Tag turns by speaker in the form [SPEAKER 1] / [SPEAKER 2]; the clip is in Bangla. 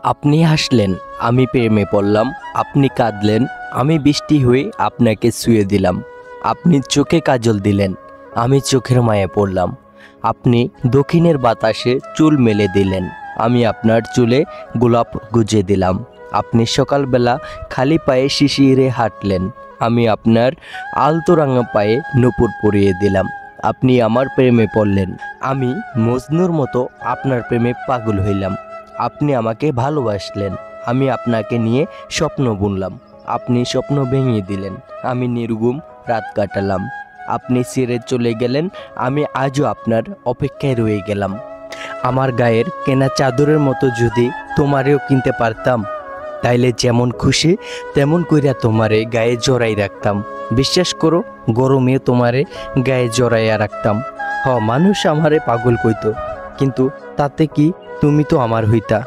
[SPEAKER 1] আপনি হাসলেন, আমি প্রেমে পড়লাম। আপনি কাঁদলেন, আমি বৃষ্টি হয়ে আপনাকে ছুঁয়ে দিলাম। আপনি চোখে কাজল দিলেন, আমি চোখের মায়ে পড়লাম। আপনি দক্ষিণের বাতাসে চুল মেলে দিলেন, আমি আপনার চুলে গোলাপ গুজে দিলাম। আপনি সকালবেলা খালি পায়ে শিশিরে হাঁটলেন, আমি আপনার আলতো রাঙা পায়ে নূপুর পরিয়ে দিলাম। আপনি আমার প্রেমে পড়লেন, আমি মজনুর মতো আপনার প্রেমে পাগল হইলাম। আপনি আমাকে ভালোবাসলেন, আমি আপনাকে নিয়ে স্বপ্ন বুনলাম। আপনি স্বপ্ন ভেঙে দিলেন, আমি নির্ঘুম রাত কাটালাম। আপনি ছেড়ে চলে গেলেন, আমি আজও আপনার অপেক্ষায় রয়ে গেলাম। আমার গায়ের কেনা চাদরের মতো যদি তোমারেও কিনতে পারতাম, তাইলে যেমন খুশি তেমন কইরা তোমারে গায়ে জড়াই রাখতাম। বিশ্বাস করো, গরমে তোমারে গায়ে জড়াইয়া রাখতাম। মানুষ আমারে পাগল কইতো, কিন্তু তাতে কি, তুমি তো আমার হইতা।